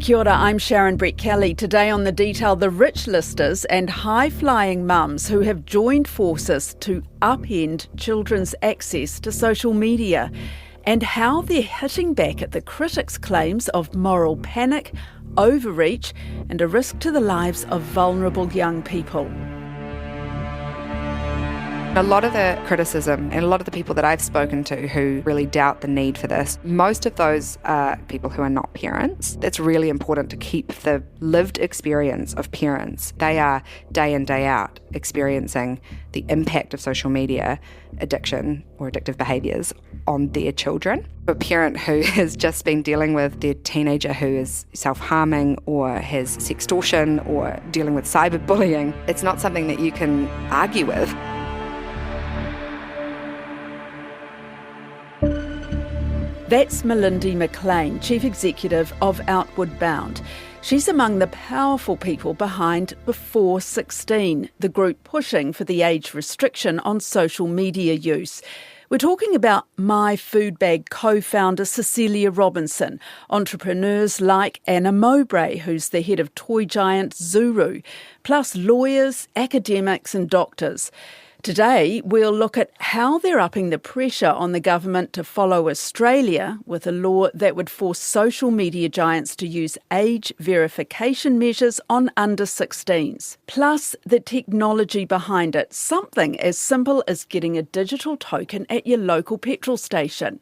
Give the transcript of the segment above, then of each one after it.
Kia ora, I'm Sharon Brett-Kelly. Today on The Detail, the rich listers and high-flying mums who have joined forces to upend children's access to social media and how they're hitting back at the critics' claims of moral panic, overreach and a risk to the lives of vulnerable young people. A lot of the criticism and a lot of the people that I've spoken to who really doubt the need for this, most of those are people who are not parents. It's really important to keep the lived experience of parents. They are day in, day out experiencing the impact of social media addiction or addictive behaviours on their children. A parent who has just been dealing with their teenager who is self-harming or has sextortion or dealing with cyberbullying, it's not something that you can argue with. That's Melindy McLean, Chief Executive of Outward Bound. She's among the powerful people behind B416, the group pushing for the age restriction on social media use. We're talking about My Food Bag co-founder Cecilia Robinson, entrepreneurs like Anna Mowbray, who's the head of toy giant Zuru, plus lawyers, academics and doctors. Today, we'll look at how they're upping the pressure on the government to follow Australia with a law that would force social media giants to use age verification measures on under 16s. Plus, the technology behind it, something as simple as getting a digital token at your local petrol station.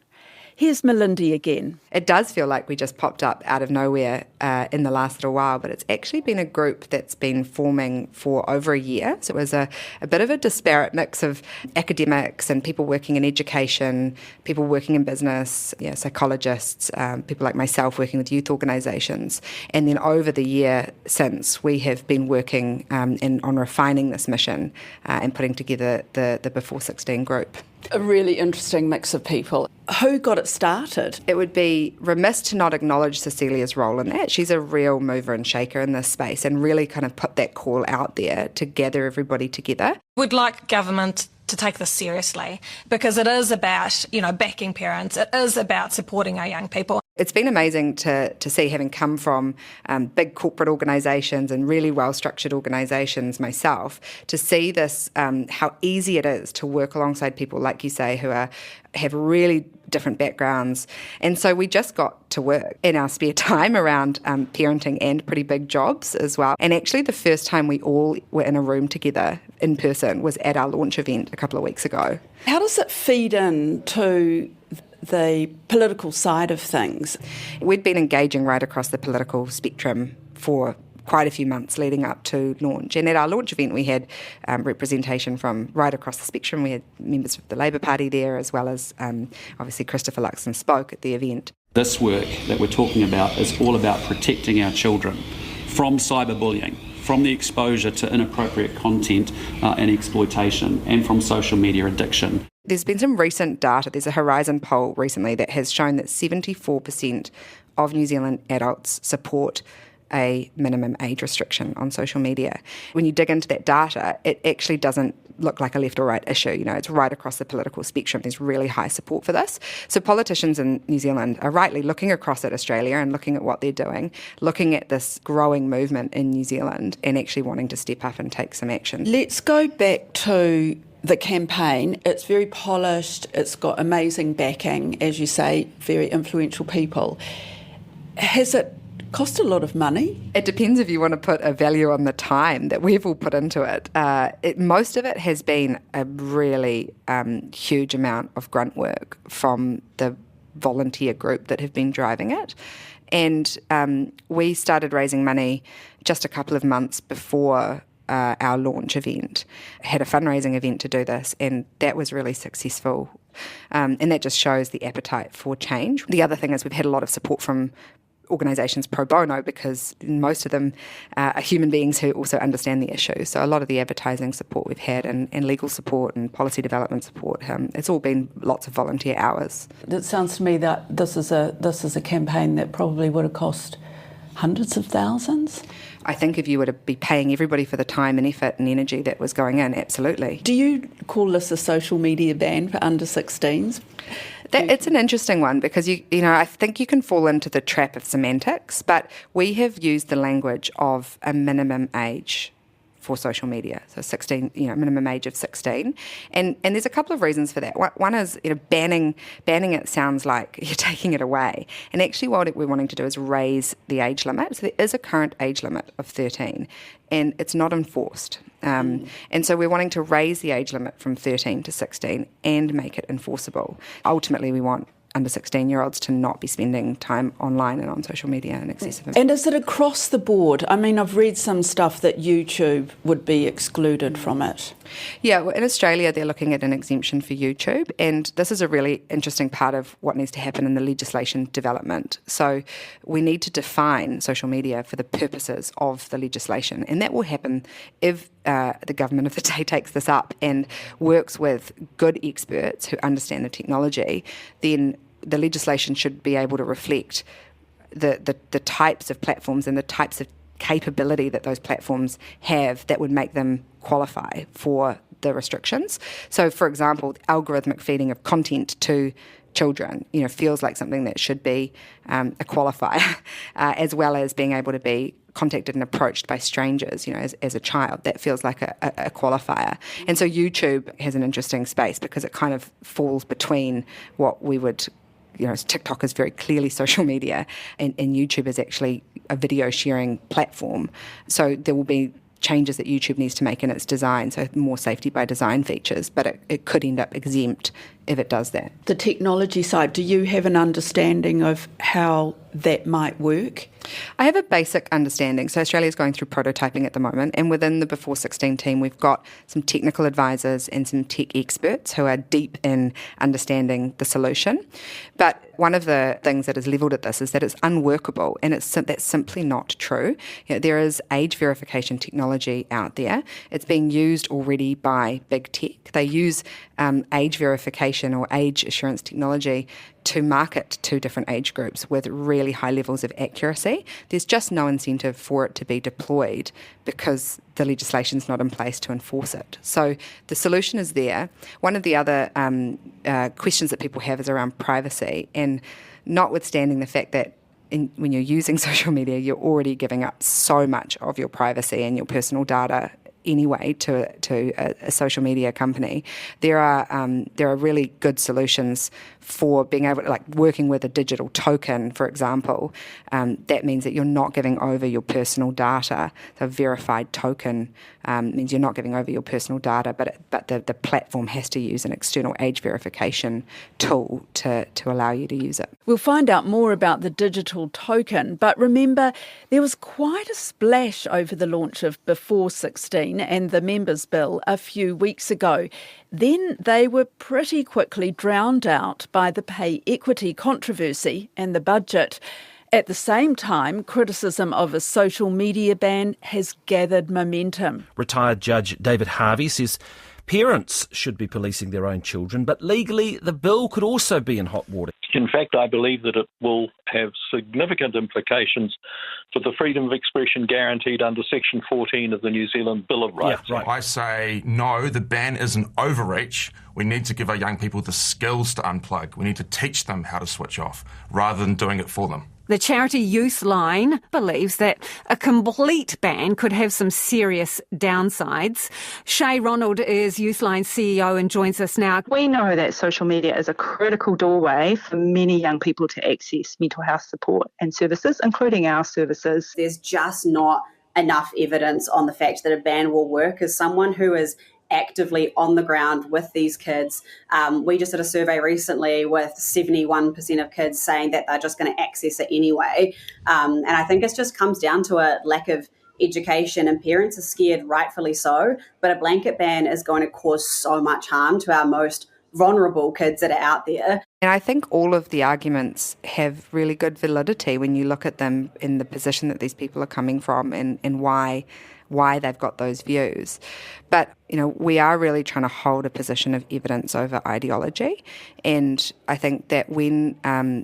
Here's Melindy again. It does feel like we just popped up out of nowhere in the last little while, but it's actually been a group that's been forming for over a year. So it was a bit of a disparate mix of academics and people working in education, people working in business, psychologists, people like myself working with youth organisations. And then over the year since, we have been working on refining this mission and putting together the B416 group. A really interesting mix of people. Who got it started? It would be remiss to not acknowledge Cecilia's role in that. She's a real mover and shaker in this space and really kind of put that call out there to gather everybody together. We'd like government to take this seriously because it is about, backing parents. It is about supporting our young people. It's been amazing to see, having come from big corporate organisations and really well-structured organisations myself, to see this, how easy it is to work alongside people, like you say, who have really different backgrounds. And so we just got to work in our spare time around parenting and pretty big jobs as well. And actually the first time we all were in a room together in person was at our launch event a couple of weeks ago. How does it feed in to the political side of things? We'd been engaging right across the political spectrum for quite a few months leading up to launch. And at our launch event, we had representation from right across the spectrum. We had members of the Labour Party there, as well as obviously Christopher Luxon spoke at the event. This work that we're talking about is all about protecting our children from cyberbullying, from the exposure to inappropriate content and exploitation, and from social media addiction. There's been some recent data. There's a Horizon poll recently that has shown that 74% of New Zealand adults support a minimum age restriction on social media. When you dig into that data, it actually doesn't look like a left or right issue. It's right across the political spectrum. There's really high support for this. So politicians in New Zealand are rightly looking across at Australia and looking at what they're doing, looking at this growing movement in New Zealand and actually wanting to step up and take some action. Let's go back to the campaign. It's very polished. It's got amazing backing, as you say, very influential people. Has it cost a lot of money? It depends if you want to put a value on the time that we've all put into it. Most of it has been a really huge amount of grunt work from the volunteer group that have been driving it. And we started raising money just a couple of months before our launch event. Had a fundraising event to do this, and that was really successful. And that just shows the appetite for change. The other thing is we've had a lot of support from organisations pro bono, because most of them are human beings who also understand the issue. So a lot of the advertising support we've had and legal support and policy development support, it's all been lots of volunteer hours. It sounds to me that this is a campaign that probably would have cost hundreds of thousands. I think if you were to be paying everybody for the time and effort and energy that was going in, absolutely. Do you call this a social media ban for under 16s? It's an interesting one because, I think you can fall into the trap of semantics, but we have used the language of a minimum age for social media, so 16, minimum age of 16, and there's a couple of reasons for that. One is, banning it sounds like you're taking it away, and actually what we're wanting to do is raise the age limit. So there is a current age limit of 13, and it's not enforced. And so we're wanting to raise the age limit from 13 to 16 and make it enforceable. Ultimately, we want under 16-year-olds to not be spending time online and on social media and excessive. And is it across the board? I mean, I've read some stuff that YouTube would be excluded from it. Yeah, well, in Australia, they're looking at an exemption for YouTube, and this is a really interesting part of what needs to happen in the legislation development. So we need to define social media for the purposes of the legislation, and that will happen if the government of the day takes this up and works with good experts who understand the technology. Then the legislation should be able to reflect the types of platforms and the types of capability that those platforms have that would make them qualify for the restrictions. So, for example, algorithmic feeding of content to children, feels like something that should be a qualifier, as well as being able to be contacted and approached by strangers, as a child. That feels like a qualifier. And so YouTube has an interesting space because it kind of falls between what we would, TikTok is very clearly social media, and YouTube is actually a video sharing platform. So there will be changes that YouTube needs to make in its design, so more safety by design features, but it could end up exempt if it does that. The technology side, do you have an understanding of how that might work? I have a basic understanding. So Australia's going through prototyping at the moment, and within the B416 team, we've got some technical advisors and some tech experts who are deep in understanding the solution. But one of the things that is levelled at this is that it's unworkable, and that's simply not true. There is age verification technology out there. It's being used already by big tech. They use age verification or age assurance technology to market to different age groups with really high levels of accuracy. There's just no incentive for it to be deployed because the legislation's not in place to enforce it. So the solution is there. One of the other questions that people have is around privacy, and notwithstanding the fact that when you're using social media, you're already giving up so much of your privacy and your personal data anyway to a social media company. There are really good solutions for being able to, like working with a digital token, for example. That means that you're not giving over your personal data. So a verified token means you're not giving over your personal data, but the platform has to use an external age verification tool to allow you to use it. We'll find out more about the digital token, but remember, there was quite a splash over the launch of B416 and the Members' Bill a few weeks ago. Then they were pretty quickly drowned out by the pay equity controversy and the budget. At the same time, criticism of a social media ban has gathered momentum. Retired Judge David Harvey says parents should be policing their own children, but legally the bill could also be in hot water. In fact, I believe that it will have significant implications for the freedom of expression guaranteed under Section 14 of the New Zealand Bill of Rights. Yeah, right. I say no, the ban is an overreach. We need to give our young people the skills to unplug. We need to teach them how to switch off rather than doing it for them. The charity Youth Line believes that a complete ban could have some serious downsides. Shay Ronald is Youth Line CEO and joins us now. We know that social media is a critical doorway for many young people to access mental health support and services, including our services. There's just not enough evidence on the fact that a ban will work. As someone who is actively on the ground with these kids. We just did a survey recently with 71% of kids saying that they're just going to access it anyway. And I think it just comes down to a lack of education, and parents are scared, rightfully so, but a blanket ban is going to cause so much harm to our most vulnerable kids that are out there. And I think all of the arguments have really good validity when you look at them in the position that these people are coming from and why they've got those views. But, we are really trying to hold a position of evidence over ideology. And I think that when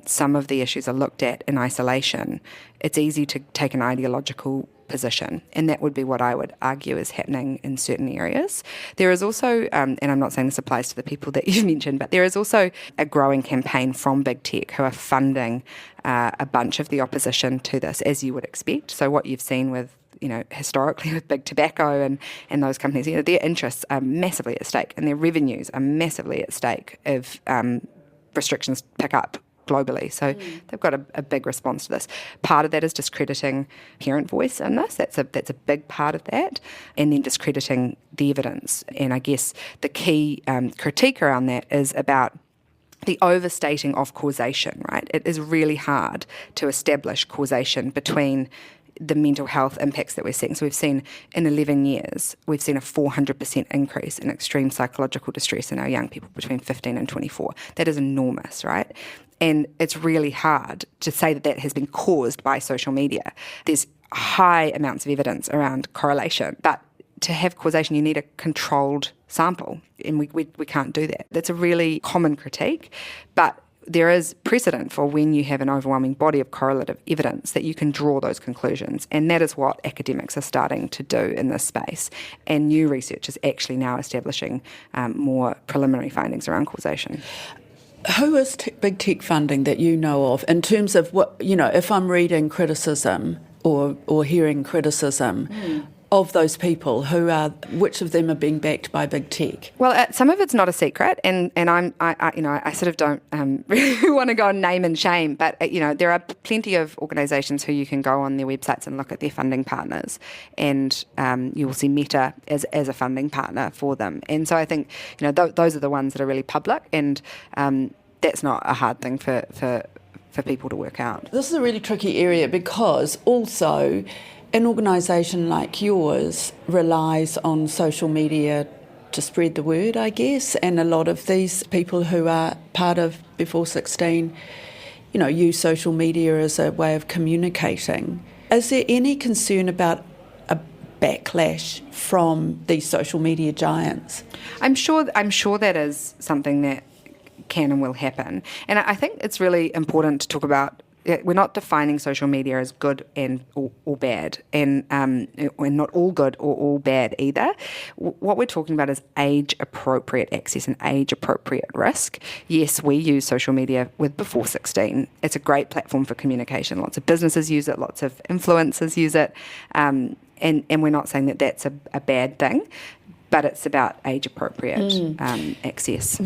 some of the issues are looked at in isolation, it's easy to take an ideological position, and that would be what I would argue is happening in certain areas. There is also, and I'm not saying this applies to the people that you mentioned, but there is also a growing campaign from big tech who are funding a bunch of the opposition to this, as you would expect. So what you've seen with historically with big tobacco and those companies, their interests are massively at stake and their revenues are massively at stake if restrictions pick up globally. So they've got a big response to this. Part of that is discrediting parent voice in this. That's a big part of that. And then discrediting the evidence. And I guess the key critique around that is about the overstating of causation, right? It is really hard to establish causation between the mental health impacts that we're seeing. So we've seen in 11 years, we've seen a 400% increase in extreme psychological distress in our young people between 15 and 24. That is enormous, right? And it's really hard to say that that has been caused by social media. There's high amounts of evidence around correlation, but to have causation, you need a controlled sample, and we can't do that. That's a really common critique, but there is precedent for when you have an overwhelming body of correlative evidence that you can draw those conclusions, and that is what academics are starting to do in this space. And new research is actually now establishing more preliminary findings around causation. Who is big tech funding that you know of in terms of what, if I'm reading criticism or hearing criticism of those people, which of them are being backed by big tech? Well, some of it's not a secret, and I sort of don't really want to go on name and shame, but there are plenty of organisations who you can go on their websites and look at their funding partners, and you will see Meta as a funding partner for them. And so I think those are the ones that are really public, and that's not a hard thing for people to work out. This is a really tricky area because also an organisation like yours relies on social media to spread the word, I guess, and a lot of these people who are part of B416, use social media as a way of communicating. Is there any concern about a backlash from these social media giants? I'm sure that is something that can and will happen. And I think it's really important to talk about, we're not defining social media as good and or bad, and we're not all good or all bad either. What we're talking about is age-appropriate access and age-appropriate risk. Yes, we use social media with B416. It's a great platform for communication. Lots of businesses use it, lots of influencers use it, and we're not saying that that's a bad thing, but it's about age-appropriate access.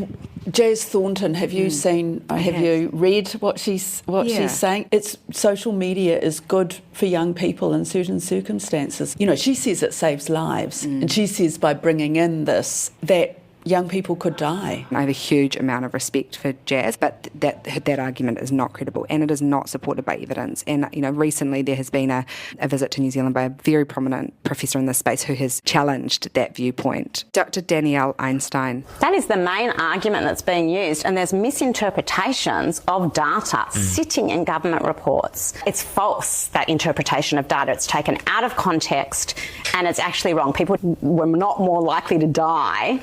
Jazz Thornton, have you you read what she's saying? It's social media is good for young people in certain circumstances. She says it saves lives, and she says by bringing in this that young people could die. I have a huge amount of respect for Jazz, but that argument is not credible, and it is not supported by evidence. And recently there has been a visit to New Zealand by a very prominent professor in this space who has challenged that viewpoint. Dr. Danielle Einstein. That is the main argument that's being used, and there's misinterpretations of data sitting in government reports. It's false, that interpretation of data. It's taken out of context, and it's actually wrong. People were not more likely to die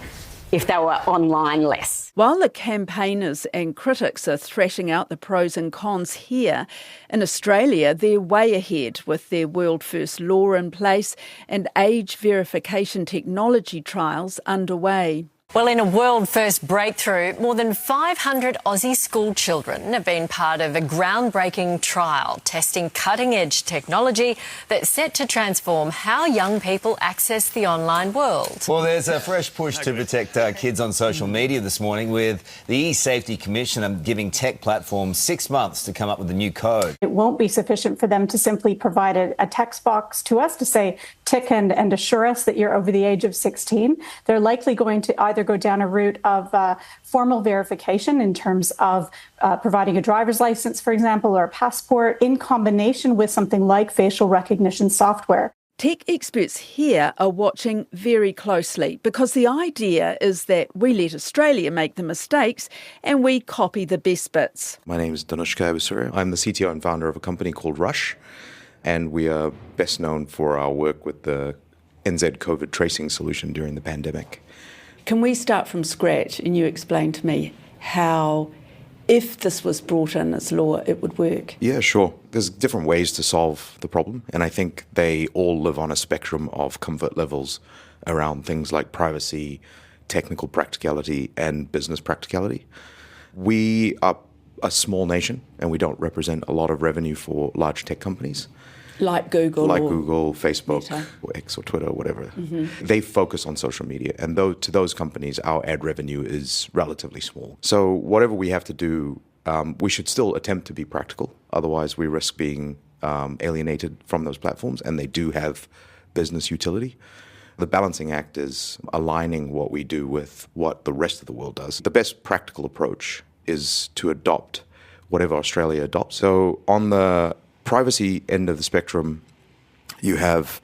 if they were online less. While the campaigners and critics are thrashing out the pros and cons here, in Australia they're way ahead with their world-first law in place and age verification technology trials underway. Well, in a world-first breakthrough, more than 500 Aussie school children have been part of a groundbreaking trial testing cutting-edge technology that's set to transform how young people access the online world. Well, there's a fresh push to protect kids on social media this morning, with the E-Safety Commissioner giving tech platforms 6 months to come up with a new code. It won't be sufficient for them to simply provide a text box to us to say, tick and assure us that you're over the age of 16. They're likely going to either go down a route of formal verification in terms of providing a driver's license, for example, or a passport, in combination with something like facial recognition software. Tech experts here are watching very closely because the idea is that we let Australia make the mistakes and we copy the best bits. My name is Danushka Abusura. I'm the CTO and founder of a company called Rush, and we are best known for our work with the NZ COVID tracing solution during the pandemic. Can we start from scratch and you explain to me how if this was brought in as law, it would work? Yeah, sure. There's different ways to solve the problem, and I think they all live on a spectrum of comfort levels around things like privacy, technical practicality, and business practicality. We are a small nation, and we don't represent a lot of revenue for large tech companies. Like Google, Facebook, Meta. or X or Twitter or whatever. Mm-hmm. They focus on social media, and to those companies, our ad revenue is relatively small. So whatever we have to do, we should still attempt to be practical. Otherwise, we risk being alienated from those platforms, and they do have business utility. The balancing act is aligning what we do with what the rest of the world does. The best practical approach is to adopt whatever Australia adopts. So on the privacy end of the spectrum, you have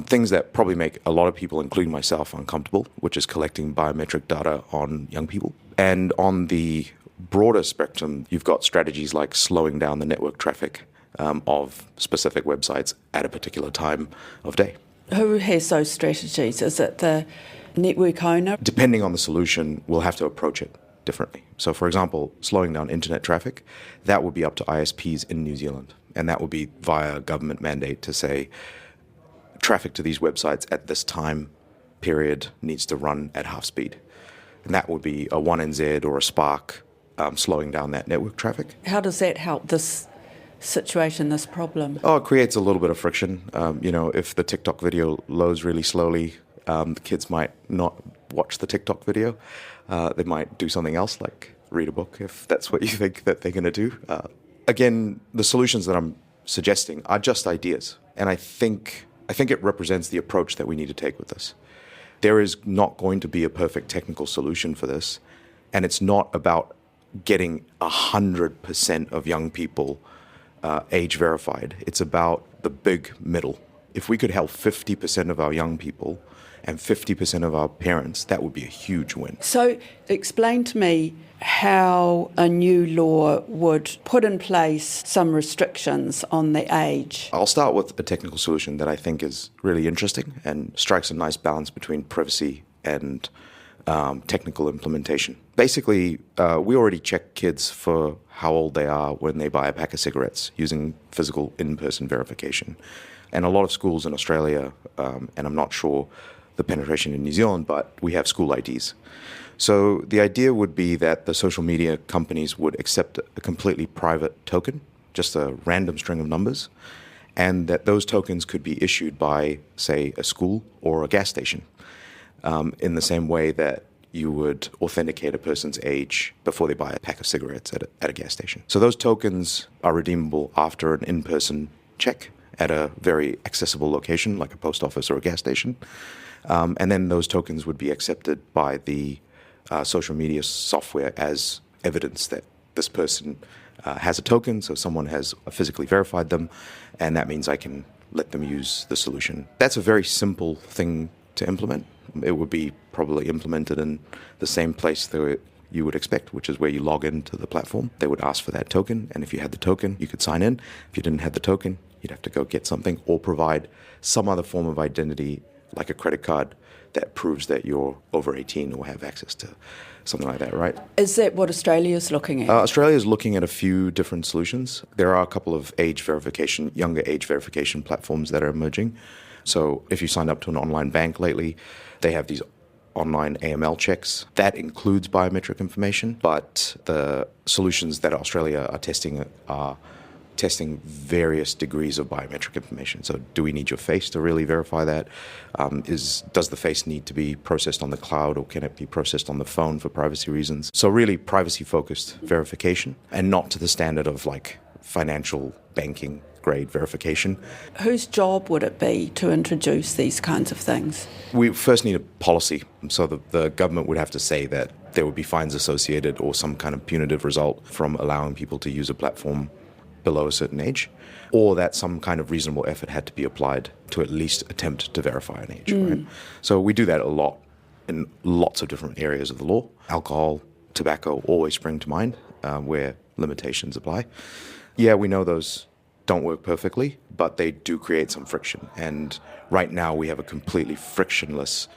things that probably make a lot of people, including myself, uncomfortable, which is collecting biometric data on young people. And on the broader spectrum, you've got strategies like slowing down the network traffic of specific websites at a particular time of day. Who has those strategies? Is it the network owner? Depending on the solution, we'll have to approach it differently. So, for example, slowing down internet traffic, that would be up to ISPs in New Zealand. And that would be via government mandate to say traffic to these websites at this time period needs to run at half speed. And that would be a 1NZ or a Spark slowing down that network traffic. How does that help this situation, this problem? Oh, it creates a little bit of friction. If the TikTok video loads really slowly, the kids might not watch the TikTok video. They might do something else, like read a book, if that's what you think that they're going to do. Again, the solutions that I'm suggesting are just ideas, and I think it represents the approach that we need to take with this. There is not going to be a perfect technical solution for this, and it's not about getting 100% of young people age verified. It's about the big middle. If we could help 50% of our young people and 50% of our parents, that would be a huge win. So explain to me how a new law would put in place some restrictions on the age. I'll start with a technical solution that I think is really interesting and strikes a nice balance between privacy and technical implementation. Basically, we already check kids for how old they are when they buy a pack of cigarettes using physical in-person verification. And a lot of schools in Australia, and I'm not sure the penetration in New Zealand, but we have school IDs. So the idea would be that the social media companies would accept a completely private token, just a random string of numbers, and that those tokens could be issued by, say, a school or a gas station, in the same way that you would authenticate a person's age before they buy a pack of cigarettes at a gas station. So those tokens are redeemable after an in-person check at a very accessible location, like a post office or a gas station. And then those tokens would be accepted by the social media software as evidence that this person has a token, so someone has physically verified them, and that means I can let them use the solution. That's a very simple thing to implement. It would be probably implemented in the same place that you would expect, which is where you log into the platform. They would ask for that token, and if you had the token, you could sign in. If you didn't have the token, you'd have to go get something or provide some other form of identity, like a credit card, that proves that you're over 18 or have access to something like that, right? Is that what Australia's looking at? Australia's looking at a few different solutions. There are a couple of younger age verification platforms that are emerging. So if you signed up to an online bank lately, they have these online AML checks. That includes biometric information, but the solutions that Australia are testing various degrees of biometric information. So do we need your face to really verify that? Does the face need to be processed on the cloud, or can it be processed on the phone for privacy reasons? So really privacy-focused verification, and not to the standard of like financial banking grade verification. Whose job would it be to introduce these kinds of things? We first need a policy. So the government would have to say that there would be fines associated or some kind of punitive result from allowing people to use a platform below a certain age, or that some kind of reasonable effort had to be applied to at least attempt to verify an age. Right? So we do that a lot in lots of different areas of the law. Alcohol, tobacco always spring to mind, where limitations apply. Yeah, we know those don't work perfectly, but they do create some friction. And right now we have a completely frictionless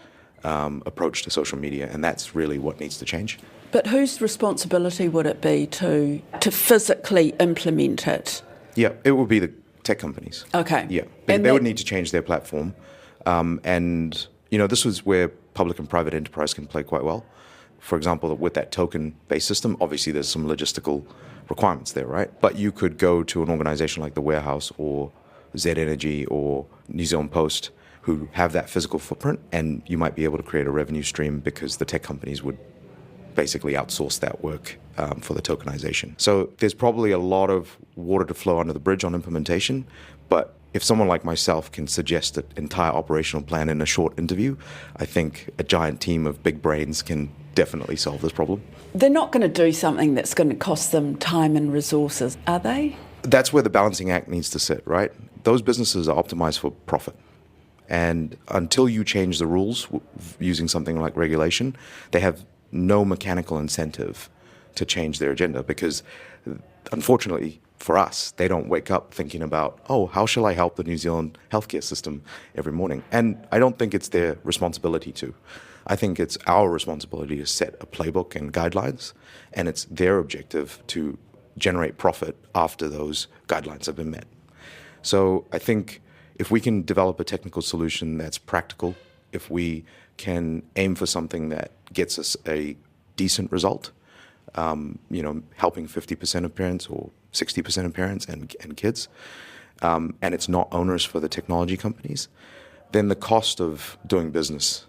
approach to social media, and that's really what needs to change. But whose responsibility would it be to physically implement it? Yeah, it would be the tech companies. Okay. Yeah, they would need to change their platform. And, this was where public and private enterprise can play quite well. For example, with that token-based system, obviously there's some logistical requirements there, right? But you could go to an organization like the Warehouse or Z Energy or New Zealand Post who have that physical footprint, and you might be able to create a revenue stream because the tech companies would basically outsource that work for the tokenization. So there's probably a lot of water to flow under the bridge on implementation, but if someone like myself can suggest an entire operational plan in a short interview, I think a giant team of big brains can definitely solve this problem. They're not going to do something that's going to cost them time and resources, are they? That's where the balancing act needs to sit, right? Those businesses are optimized for profit. And until you change the rules using something like regulation, they have no mechanical incentive to change their agenda because, unfortunately for us, they don't wake up thinking about, how shall I help the New Zealand healthcare system every morning? And I don't think it's their responsibility to. I think it's our responsibility to set a playbook and guidelines, and it's their objective to generate profit after those guidelines have been met. So I think if we can develop a technical solution that's practical, if we can aim for something that gets us a decent result, helping 50% of parents or 60% of parents and kids, and it's not onerous for the technology companies, then the cost of doing business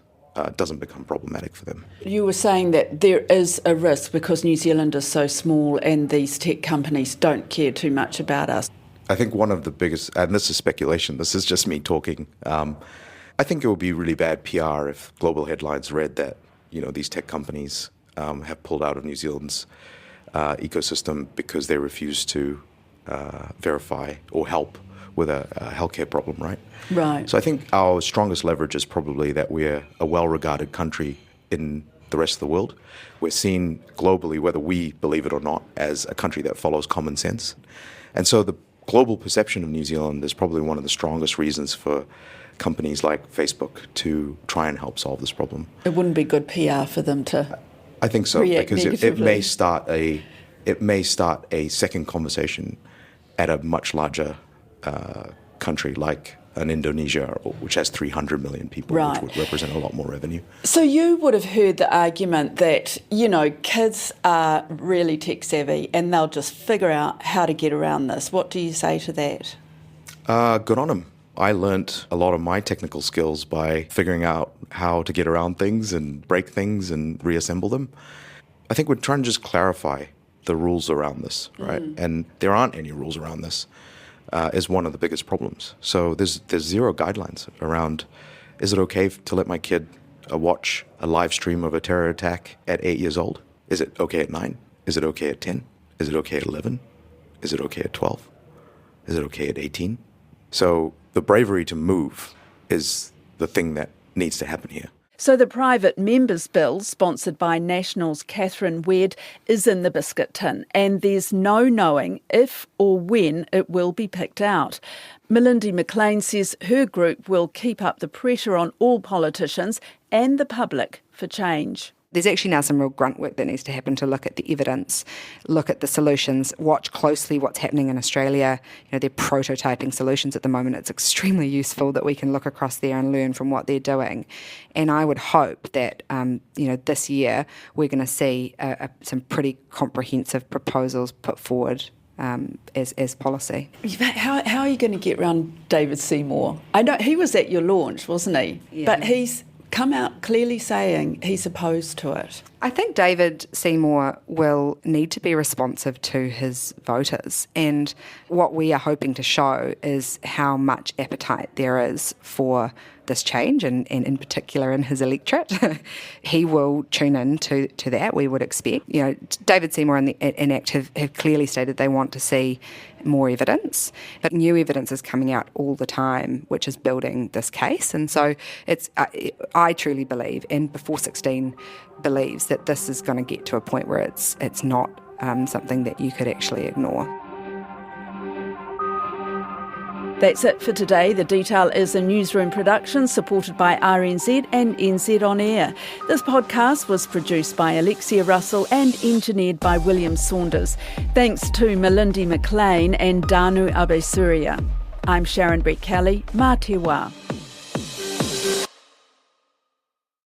doesn't become problematic for them. You were saying that there is a risk because New Zealand is so small and these tech companies don't care too much about us. I think one of the biggest, and this is speculation, this is just me talking, I think it would be really bad PR if global headlines read that, these tech companies have pulled out of New Zealand's ecosystem because they refuse to verify or help with a healthcare problem, right? Right. So I think our strongest leverage is probably that we're a well-regarded country in the rest of the world. We're seen globally, whether we believe it or not, as a country that follows common sense. And so the global perception of New Zealand is probably one of the strongest reasons for companies like Facebook to try and help solve this problem. It wouldn't be good PR for them to I think so, react because it negatively. may start a second conversation at a much larger country like an Indonesia, which has 300 million people, Right. which would represent a lot more revenue. So you would have heard the argument that, kids are really tech savvy and they'll just figure out how to get around this. What do you say to that? Good on them. I learnt a lot of my technical skills by figuring out how to get around things and break things and reassemble them. I think we're trying to just clarify the rules around this, right? And there aren't any rules around this. Is one of the biggest problems. So there's zero guidelines around, is it okay to let my kid watch a live stream of a terror attack at 8 years old? Is it okay at 9? Is it okay at 10? Is it okay at 11? Is it okay at 12? Is it okay at 18? So the bravery to move is the thing that needs to happen here. So the private members' bill, sponsored by National's Catherine Weird, is in the biscuit tin, and there's no knowing if or when it will be picked out. Melindy McLean says her group will keep up the pressure on all politicians and the public for change. There's actually now some real grunt work that needs to happen to look at the evidence, look at the solutions, watch closely what's happening in Australia. They're prototyping solutions at the moment. It's extremely useful that we can look across there and learn from what they're doing. And I would hope that, this year we're going to see some pretty comprehensive proposals put forward as policy. How are you going to get around David Seymour? I know he was at your launch, wasn't he? Yeah. But he's come out clearly saying he's opposed to it. I think David Seymour will need to be responsive to his voters, and what we are hoping to show is how much appetite there is for this change, and in particular in his electorate. He will tune in to that, we would expect. David Seymour and ACT have clearly stated they want to see more evidence, but new evidence is coming out all the time, which is building this case. And so I truly believe, and B416 believes, that this is going to get to a point where it's not something that you could actually ignore. That's it for today. The Detail is a newsroom production supported by RNZ and NZ On Air. This podcast was produced by Alexia Russell and engineered by William Saunders. Thanks to Melindy McLean and Danu Abesuria. I'm Sharon Brett Kelly. Mā te wā.